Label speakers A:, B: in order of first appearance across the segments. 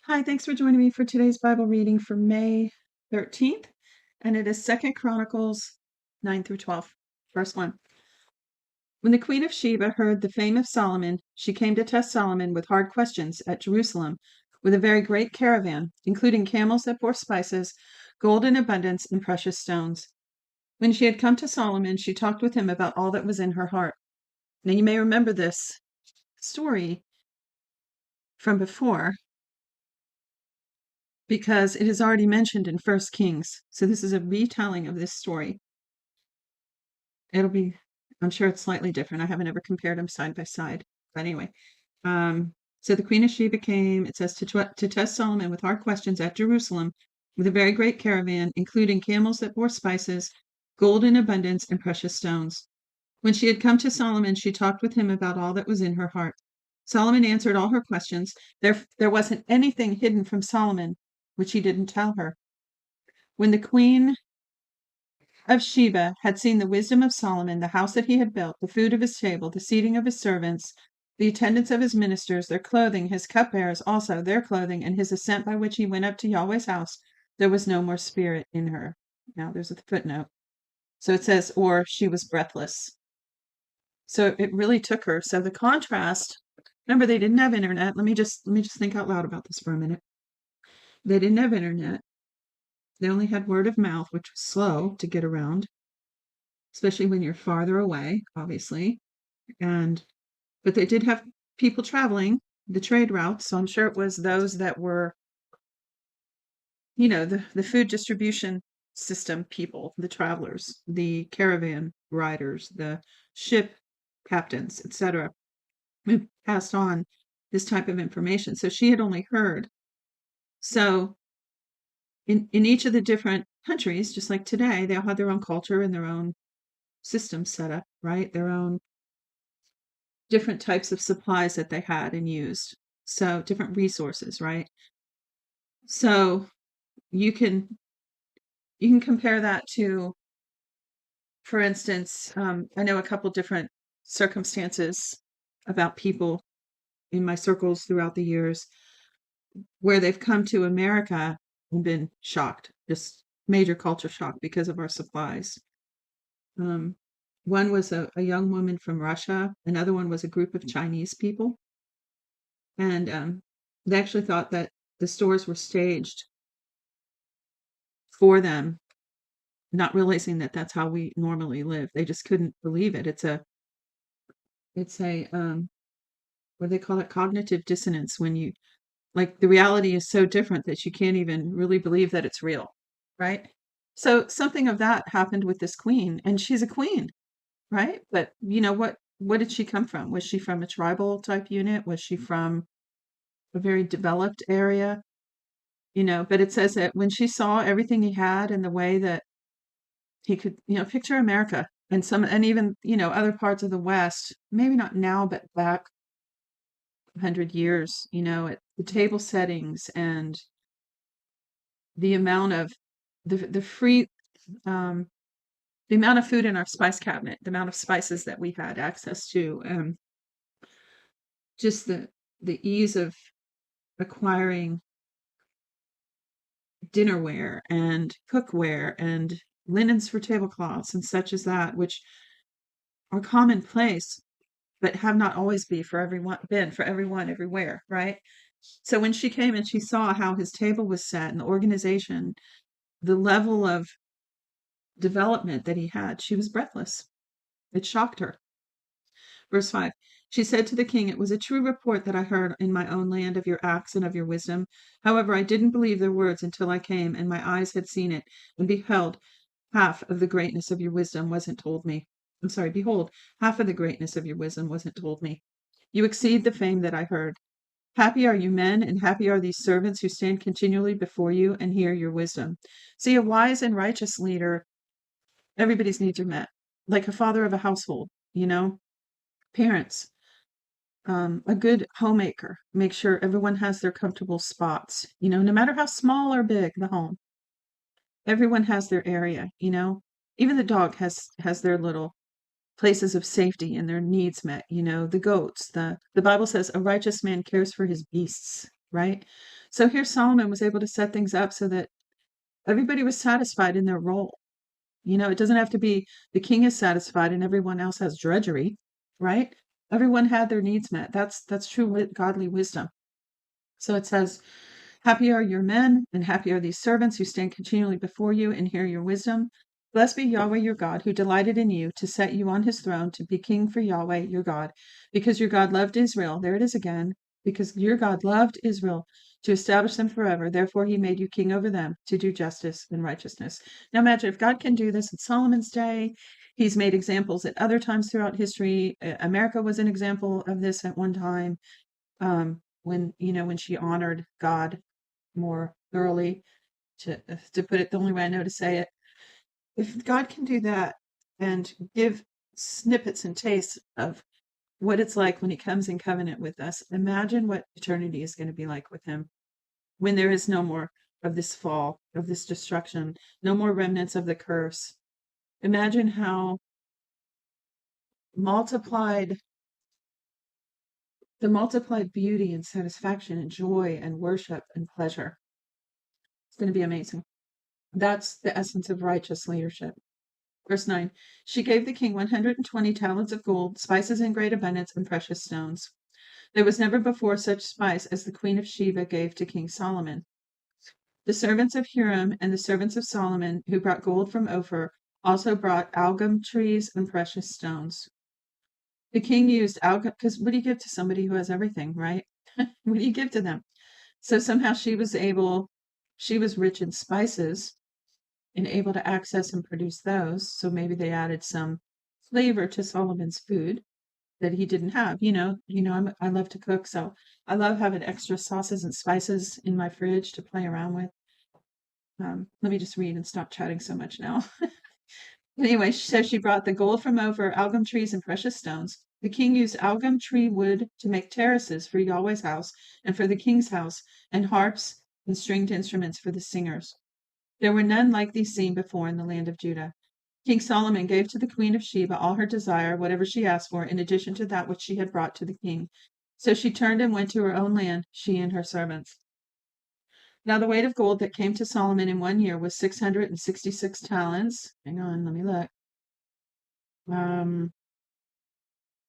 A: Hi, thanks for joining me for today's Bible reading for May 13th, and it is 2nd Chronicles 9 through 12. Verse 1. When the Queen of Sheba heard the fame of Solomon, she came to test Solomon with hard questions at Jerusalem, with a very great caravan, including camels that bore spices, gold in abundance, and precious stones. When she had come to Solomon, she talked with him about all that was in her heart. Now you may remember this story from before, because it is already mentioned in First Kings. So this is a retelling of this story. I'm sure it's slightly different. I haven't ever compared them side by side. But anyway, so the Queen of Sheba came, it says, to test Solomon with hard questions at Jerusalem with a very great caravan, including camels that bore spices, gold in abundance, and precious stones. When she had come to Solomon, she talked with him about all that was in her heart. Solomon answered all her questions. There wasn't anything hidden from Solomon which he didn't tell her. When the Queen of Sheba had seen the wisdom of Solomon, the house that he had built, the food of his table, the seating of his servants, the attendance of his ministers, their clothing, his cupbearers also, their clothing, and his ascent by which he went up to Yahweh's house, there was no more spirit in her. Now there's a footnote. So it says, or she was breathless. So it really took her. So the contrast, remember they didn't have internet. Let me just think out loud about this for a minute. They didn't have internet. They only had word of mouth, which was slow to get around, especially when you're farther away, obviously. But they did have people traveling the trade routes. So I'm sure it was those that were, the food distribution system people, the travelers, the caravan riders, the ship captains, etc., who passed on this type of information. So she had only heard. So in each of the different countries, just like today, they all had their own culture and their own system set up, right? Their own different types of supplies that they had and used. So different resources, right? So you can compare that to, for instance, I know a couple different circumstances about people in my circles throughout the years where they've come to America and been shocked, just major culture shock because of our supplies. One was a young woman from Russia. Another one was a group of Chinese people. And they actually thought that the stores were staged for them, not realizing that that's how we normally live. They just couldn't believe it. It's a what do they call it? Cognitive dissonance, when you, like, the reality is so different that you can't even really believe that it's real, right? So something of that happened with this queen, and she's a queen, right? But what did she come from? Was she from a tribal type unit? Was she from a very developed area? But it says that when she saw everything he had and the way that he could, picture America and even, other parts of the West, maybe not now, but back 100 years, at the table settings and the amount of the free, the amount of food in our spice cabinet, the amount of spices that we had access to, just the ease of acquiring dinnerware and cookware and linens for tablecloths and such as that, which are commonplace, but have not always been for everyone everywhere, right? So when she came and she saw how his table was set and the organization, the level of development that he had, she was breathless. It shocked her. Verse 5. She said to the king, "It was a true report that I heard in my own land of your acts and of your wisdom. However, I didn't believe their words until I came and my eyes had seen it, and beheld, half of the greatness of your wisdom wasn't told me. Behold, half of the greatness of your wisdom wasn't told me. You exceed the fame that I heard. Happy are you men, and happy are these servants who stand continually before you and hear your wisdom." See, a wise and righteous leader, everybody's needs are met. Like a father of a household, parents, a good homemaker, make sure everyone has their comfortable spots, no matter how small or big the home. Everyone has their area, even the dog has their little places of safety and their needs met, the goats, the Bible says a righteous man cares for his beasts, right? So here Solomon was able to set things up so that everybody was satisfied in their role. It doesn't have to be the king is satisfied and everyone else has drudgery, right? Everyone had their needs met. That's true godly wisdom. So it says, happy are your men, and happy are these servants who stand continually before you and hear your wisdom. Blessed be Yahweh your God, who delighted in you to set you on his throne to be king for Yahweh your God, because your God loved Israel. There it is again. Because your God loved Israel to establish them forever. Therefore, he made you king over them to do justice and righteousness. Now, imagine if God can do this in Solomon's day. He's made examples at other times throughout history. America was an example of this at one time, when she honored God more thoroughly, to put it the only way I know to say it. If God can do that and give snippets and tastes of what it's like when he comes in covenant with us, imagine what eternity is going to be like with him when there is no more of this fall, of this destruction, no more remnants of the curse. Imagine how multiplied the multiplied beauty and satisfaction and joy and worship and pleasure. It's going to be amazing. That's the essence of righteous leadership. Verse 9, she gave the king 120 talents of gold, spices in great abundance, and precious stones. There was never before such spice as the queen of Sheba gave to King Solomon. The servants of Huram and the servants of Solomon, who brought gold from Ophir, also brought algum trees and precious stones. The king used algum, because what do you give to somebody who has everything, right? What do you give to them? So somehow she was rich in spices and able to access and produce those. So maybe they added some flavor to Solomon's food that he didn't have. I love to cook, so I love having extra sauces and spices in my fridge to play around with. Let me just read and stop chatting so much now. Anyway, she says she brought the gold from over algum trees and precious stones. The king used algum tree wood to make terraces for Yahweh's house and for the king's house, and harps and stringed instruments for the singers. There were none like these seen before in the land of Judah. King Solomon gave to the queen of Sheba all her desire, whatever she asked for, in addition to that which she had brought to the king. So she turned and went to her own land, she and her servants. Now the weight of gold that came to Solomon in 1 year was 666 talents. Hang on, let me look.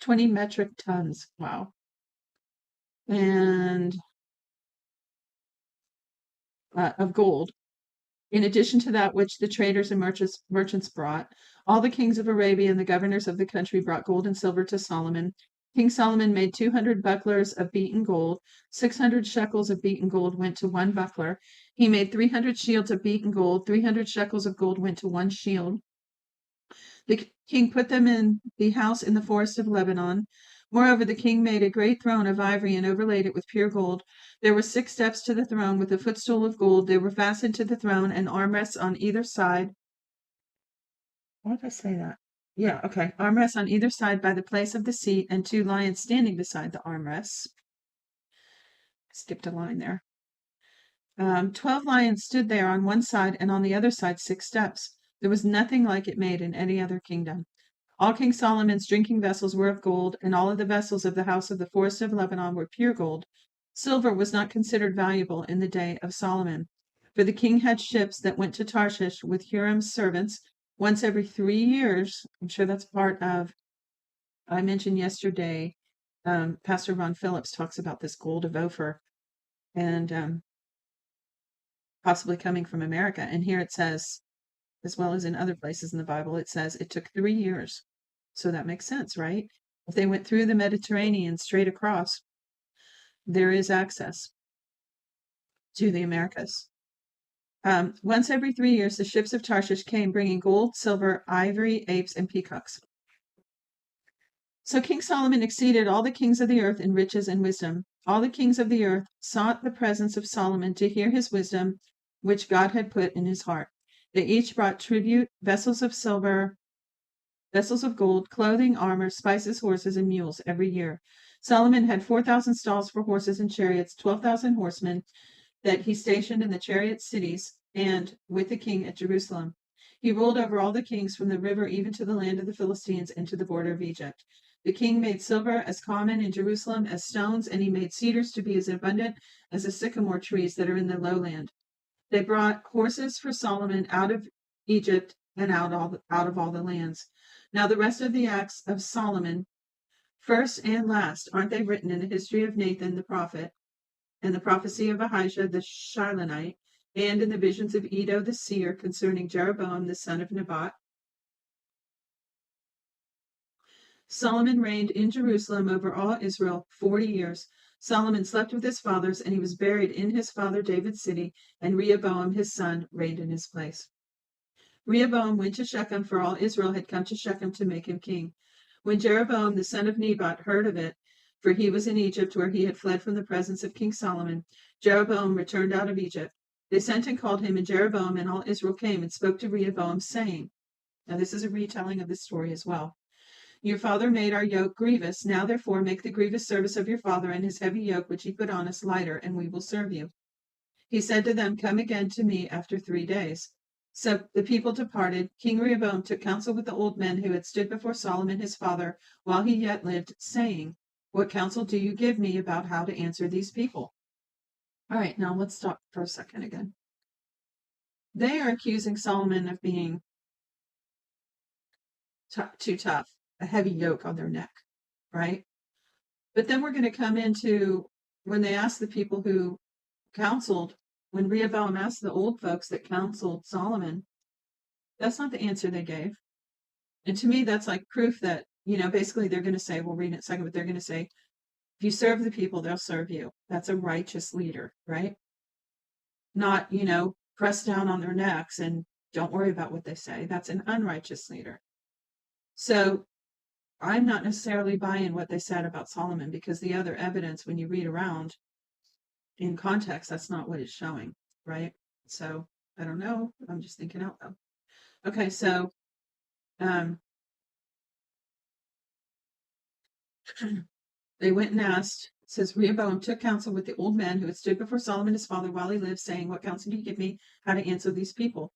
A: 20 metric tons. Wow. And of gold. In addition to that which the traders and merchants brought, all the kings of Arabia and the governors of the country brought gold and silver to Solomon. King Solomon made 200 bucklers of beaten gold. 600 shekels of beaten gold went to one buckler. He made 300 shields of beaten gold. 300 shekels of gold went to one shield. The king put them in the house in the forest of Lebanon. Moreover, the king made a great throne of ivory and overlaid it with pure gold. There were 6 steps to the throne with a footstool of gold. They were fastened to the throne and armrests on either side. Why did I say that? Yeah, okay. Armrests on either side by the place of the seat, and 2 lions standing beside the armrests. I skipped a line there. 12 lions stood there on one side, and on the other side 6 steps. There was nothing like it made in any other kingdom. All King Solomon's drinking vessels were of gold, and all of the vessels of the house of the forest of Lebanon were pure gold. Silver was not considered valuable in the day of Solomon, for the king had ships that went to Tarshish with Huram's servants once every 3 years. I'm sure that's part of, I mentioned yesterday, Pastor Ron Phillips talks about this gold of Ophir and possibly coming from America. And here it says, as well as in other places in the Bible, it says it took 3 years. So that makes sense, right? If they went through the Mediterranean straight across, there is access to the Americas. Once every 3 years, the ships of Tarshish came bringing gold, silver, ivory, apes, and peacocks. So King Solomon exceeded all the kings of the earth in riches and wisdom. All the kings of the earth sought the presence of Solomon to hear his wisdom, which God had put in his heart. They each brought tribute, vessels of silver, vessels of gold, clothing, armor, spices, horses, and mules every year. Solomon had 4,000 stalls for horses and chariots, 12,000 horsemen that he stationed in the chariot cities and with the king at Jerusalem. He ruled over all the kings from the river even to the land of the Philistines and to the border of Egypt. The king made silver as common in Jerusalem as stones, and he made cedars to be as abundant as the sycamore trees that are in the lowland. They brought horses for Solomon out of Egypt and out of all the lands. Now the rest of the acts of Solomon, first and last, aren't they written in the history of Nathan the prophet, and the prophecy of Ahijah the Shilonite, and in the visions of Iddo the seer concerning Jeroboam the son of Nebat? Solomon reigned in Jerusalem over all Israel 40 years. Solomon slept with his fathers, and he was buried in his father David's city, and Rehoboam his son reigned in his place. Rehoboam went to Shechem, for all Israel had come to Shechem to make him king. When Jeroboam the son of Nebat heard of it, for he was in Egypt, where he had fled from the presence of King Solomon, Jeroboam returned out of Egypt. They sent and called him, and Jeroboam and all Israel came and spoke to Rehoboam, saying, now this is a retelling of this story as well. Your father made our yoke grievous. Now therefore make the grievous service of your father and his heavy yoke which he put on us lighter, and we will serve you. He said to them, come again to me after 3 days. So the people departed. King Rehoboam took counsel with the old men who had stood before Solomon his father while he yet lived, saying, what counsel do you give me about how to answer these people? All right, now let's stop for a second again. They are accusing Solomon of being too tough, a heavy yoke on their neck, right? But then we're going to come into when they asked the people who counseled, when Rehoboam asked the old folks that counseled Solomon, that's not the answer they gave. And to me, that's like proof that, basically they're going to say, we'll read in a second, but they're going to say, if you serve the people, they'll serve you. That's a righteous leader, right? Not, press down on their necks and don't worry about what they say. That's an unrighteous leader. So I'm not necessarily buying what they said about Solomon, because the other evidence, when you read around in context, that's not what it's showing, right? So I don't know. I'm just thinking out loud. Okay, so they went and asked, it says, Rehoboam took counsel with the old men who had stood before Solomon his father while he lived, saying, what counsel do you give me how to answer these people?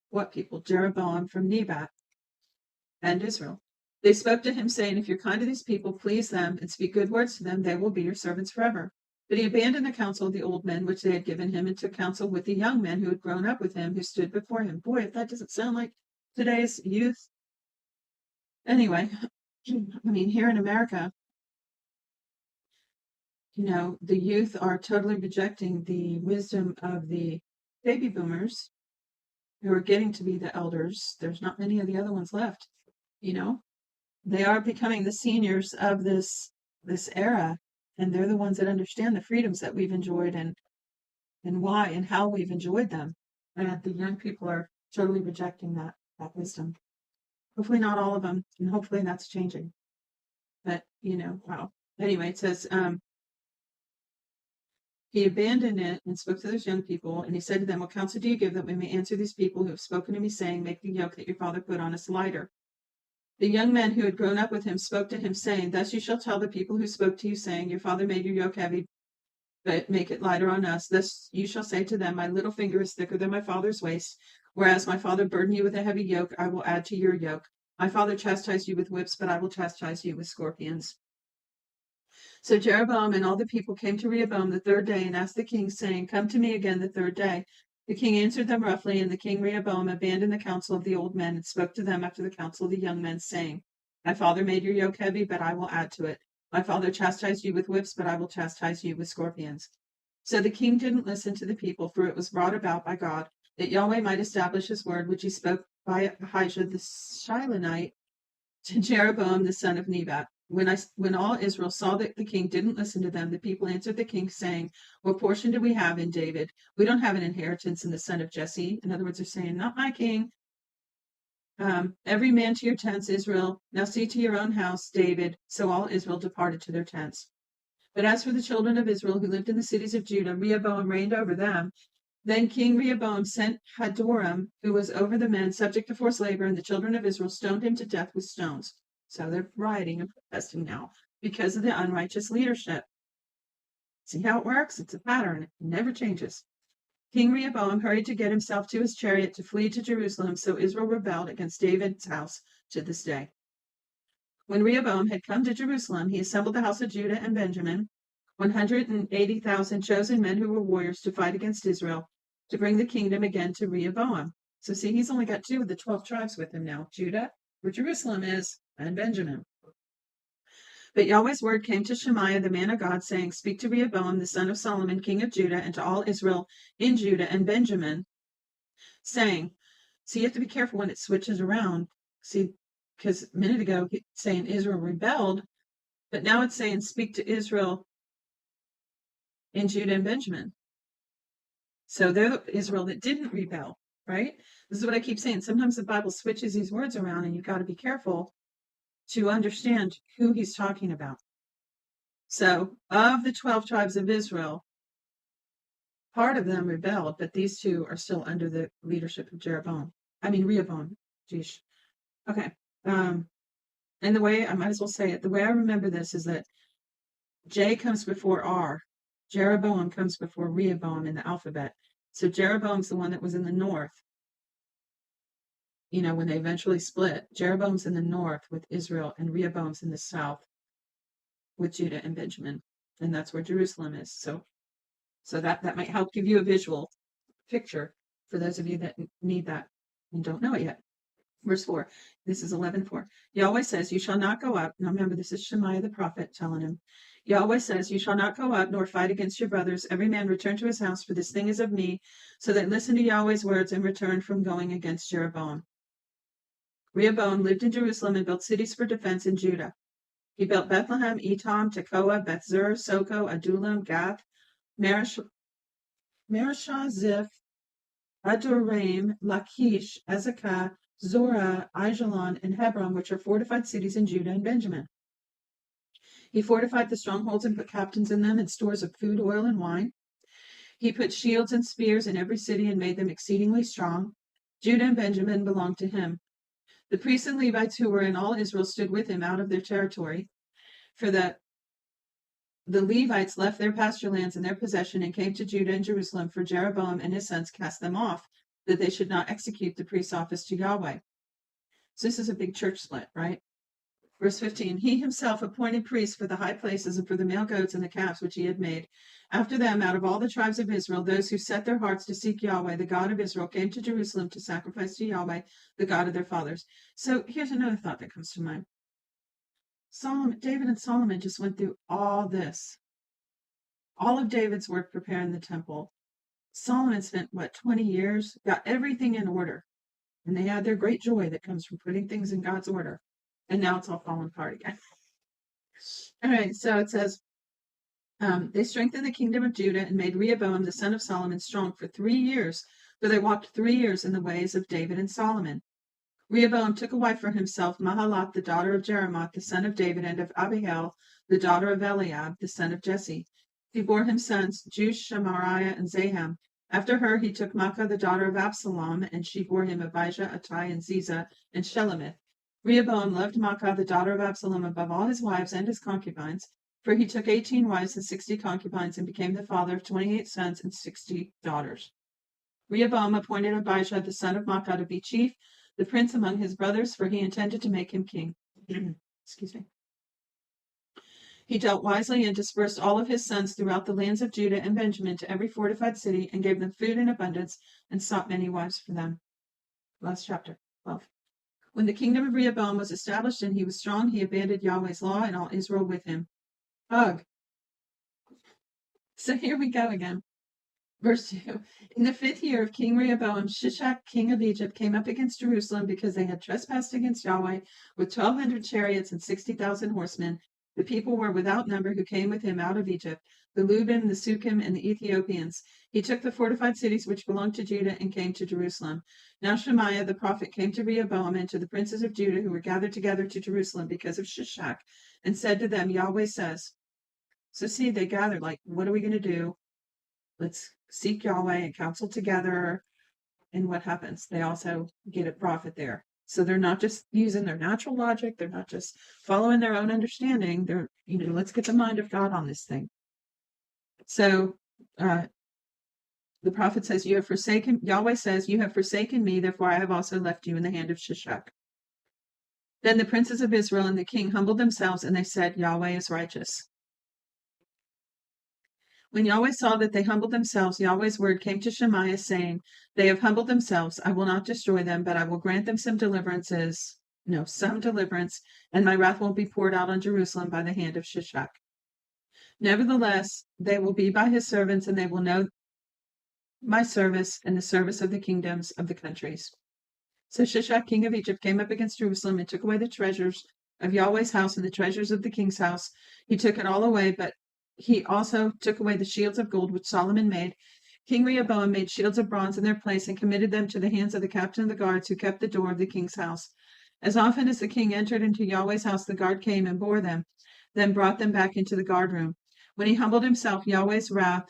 A: What people? Jeroboam from Nebat and Israel. They spoke to him, saying, if you're kind to these people, please them, and speak good words to them, they will be your servants forever. But he abandoned the counsel of the old men which they had given him, and took counsel with the young men who had grown up with him, who stood before him. Boy, if that doesn't sound like today's youth. Anyway, I mean, here in America, the youth are totally rejecting the wisdom of the baby boomers who are getting to be the elders. There's not many of the other ones left, They are becoming the seniors of this era, and they're the ones that understand the freedoms that we've enjoyed and why and how we've enjoyed them. And the young people are totally rejecting that wisdom. Hopefully not all of them, and hopefully that's changing. But, wow. Anyway, it says, he abandoned it and spoke to those young people, and he said to them, what counsel do you give that we may answer these people who have spoken to me, saying, make the yoke that your father put on us lighter? The young men who had grown up with him spoke to him, saying, thus you shall tell the people who spoke to you, saying, your father made your yoke heavy, but make it lighter on us. Thus you shall say to them, my little finger is thicker than my father's waist, whereas my father burdened you with a heavy yoke, I will add to your yoke. My father chastised you with whips, but I will chastise you with scorpions. So Jeroboam and all the people came to Rehoboam the 3rd day and asked the king, saying, come to me again the 3rd day. The king answered them roughly, and the king Rehoboam abandoned the counsel of the old men and spoke to them after the counsel of the young men, saying, my father made your yoke heavy, but I will add to it. My father chastised you with whips, but I will chastise you with scorpions. So the king didn't listen to the people, for it was brought about by God, that Yahweh might establish his word, which he spoke by Ahijah the Shilonite to Jeroboam the son of Nebat. When all Israel saw that the king didn't listen to them, the people answered the king, saying, what portion do we have in David? We don't have an inheritance in the son of Jesse. In other words, they're saying, not my king. Every man to your tents, Israel. Now see to your own house, David. So all Israel departed to their tents. But as for the children of Israel who lived in the cities of Judah, Rehoboam reigned over them. Then King Rehoboam sent Hadoram, who was over the men subject to forced labor, and the children of Israel stoned him to death with stones. So they're rioting and protesting now because of the unrighteous leadership. See how it works? It's a pattern. It never changes. King Rehoboam hurried to get himself to his chariot to flee to Jerusalem, so Israel rebelled against David's house to this day. When Rehoboam had come to Jerusalem, he assembled the house of Judah and Benjamin, 180,000 chosen men who were warriors to fight against Israel, to bring the kingdom again to Rehoboam. So see, he's only got 2 of the 12 tribes with him now, Judah, where Jerusalem is, and Benjamin. But Yahweh's word came to Shemaiah, the man of God, saying, Speak to Rehoboam, the son of Solomon, king of Judah, and to all Israel in Judah and Benjamin, saying, so you have to be careful when it switches around. See, because a minute ago it's saying Israel rebelled, but now it's saying speak to Israel in Judah and Benjamin. So they're the Israel that didn't rebel, right? This is what I keep saying. Sometimes the Bible switches these words around, and you've got to be careful to understand who he's talking about. So of the 12 tribes of Israel, part of them rebelled, but these 2 are still under the leadership of Rehoboam. Geesh. Okay. And the way, I might as well say it, the way I remember this is that J comes before R. Jeroboam comes before Rehoboam in the alphabet. So Jeroboam's the one that was in the north. When they eventually split, Jeroboam's in the north with Israel, and Rehoboam's in the south with Judah and Benjamin. And that's where Jerusalem is. So that might help give you a visual picture for those of you that need that and don't know it yet. Verse 4, this is 11:4. Yahweh says, you shall not go up. Now remember, this is Shemaiah the prophet telling him. Yahweh says, you shall not go up nor fight against your brothers. Every man return to his house, for this thing is of me. So they listened to Yahweh's words and returned from going against Jeroboam. Rehoboam lived in Jerusalem and built cities for defense in Judah. He built Bethlehem, Etam, Tekoa, Beth-zur, Soko, Adullam, Gath, Mareshah, Ziph, Adoraim, Lachish, Ezekah, Zorah, Aijalon, and Hebron, which are fortified cities in Judah and Benjamin. He fortified the strongholds and put captains in them and stores of food, oil, and wine. He put shields and spears in every city and made them exceedingly strong. Judah and Benjamin belonged to him. The priests and Levites who were in all Israel stood with him out of their territory. For the Levites left their pasture lands in their possession and came to Judah and Jerusalem, for Jeroboam and his sons cast them off, that they should not execute the priest's office to Yahweh. So this is a big church split, right? Verse 15, he himself appointed priests for the high places and for the male goats and the calves which he had made. After them, out of all the tribes of Israel, those who set their hearts to seek Yahweh, the God of Israel, came to Jerusalem to sacrifice to Yahweh, the God of their fathers. So here's another thought that comes to mind. David and Solomon just went through all this. All of David's work preparing the temple. Solomon spent, 20 years? Got everything in order. And they had their great joy that comes from putting things in God's order. And now it's all falling apart again. All right, so it says, they strengthened the kingdom of Judah and made Rehoboam, the son of Solomon, strong for 3 years, for they walked 3 years in the ways of David and Solomon. Rehoboam took a wife for himself, Mahalath, the daughter of Jeremoth, the son of David, and of Abihail, the daughter of Eliab, the son of Jesse. He bore him sons, Jush, Shamariah, and Zaham. After her he took Maacah, the daughter of Absalom, and she bore him Abijah, Attai, and Ziza, and Shelemith. Rehoboam loved Maacah, the daughter of Absalom, above all his wives and his concubines, for he took 18 wives and 60 concubines, and became the father of 28 sons and 60 daughters. Rehoboam appointed Abijah, the son of Maacah, to be chief, the prince among his brothers, for he intended to make him king. Excuse me. He dealt wisely and dispersed all of his sons throughout the lands of Judah and Benjamin to every fortified city, and gave them food in abundance, and sought many wives for them. Last chapter, 12. When the kingdom of Rehoboam was established and he was strong, he abandoned Yahweh's law and all Israel with him. Ugh. So here we go again. Verse 2. In the 5th year of King Rehoboam, Shishak, king of Egypt, came up against Jerusalem because they had trespassed against Yahweh with 1,200 chariots and 60,000 horsemen. The people were without number who came with him out of Egypt, the Lubim, the Sukkim, and the Ethiopians. He took the fortified cities which belonged to Judah and came to Jerusalem. Now Shemaiah the prophet came to Rehoboam and to the princes of Judah who were gathered together to Jerusalem because of Shishak, and said to them, Yahweh says. So see, they gathered like, what are we going to do? Let's seek Yahweh and counsel together. And what happens? They also get a prophet there. So they're not just using their natural logic. They're not just following their own understanding. They're, let's get the mind of God on this thing. So the prophet says, Yahweh says, you have forsaken me, therefore I have also left you in the hand of Shishak. Then the princes of Israel and the king humbled themselves, and they said, Yahweh is righteous. When Yahweh saw that they humbled themselves, Yahweh's word came to Shemaiah, saying, They have humbled themselves. I will not destroy them, but I will grant them some deliverance, and my wrath will be poured out on Jerusalem by the hand of Shishak. Nevertheless, they will be by his servants, and they will know my service and the service of the kingdoms of the countries. So Shishak, king of Egypt, came up against Jerusalem and took away the treasures of Yahweh's house and the treasures of the king's house. He took it all away, but he also took away the shields of gold which Solomon made. King Rehoboam made shields of bronze in their place and committed them to the hands of the captain of the guards who kept the door of the king's house. As often as the king entered into Yahweh's house, the guard came and bore them, then brought them back into the guard room. When he humbled himself, Yahweh's wrath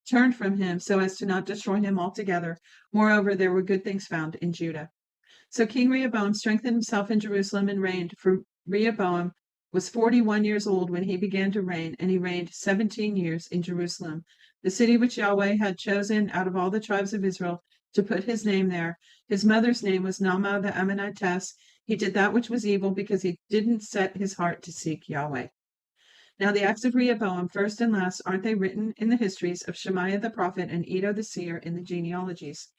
A: turned from him so as to not destroy him altogether. Moreover, there were good things found in Judah. So King Rehoboam strengthened himself in Jerusalem and reigned, for Rehoboam was 41 years old when he began to reign, and he reigned 17 years in Jerusalem, the city which Yahweh had chosen out of all the tribes of Israel to put his name there. His mother's name was Naamah the Ammonitess. He did that which was evil because he didn't set his heart to seek Yahweh. Now the acts of Rehoboam, first and last, aren't they written in the histories of Shemaiah the prophet and Iddo the seer in the genealogies?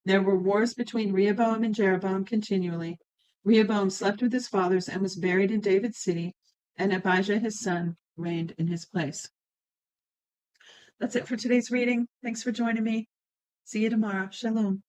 A: There were wars between Rehoboam and Jeroboam continually. Rehoboam slept with his fathers and was buried in David's city, and Abijah his son reigned in his place. That's it for today's reading. Thanks for joining me. See you tomorrow. Shalom.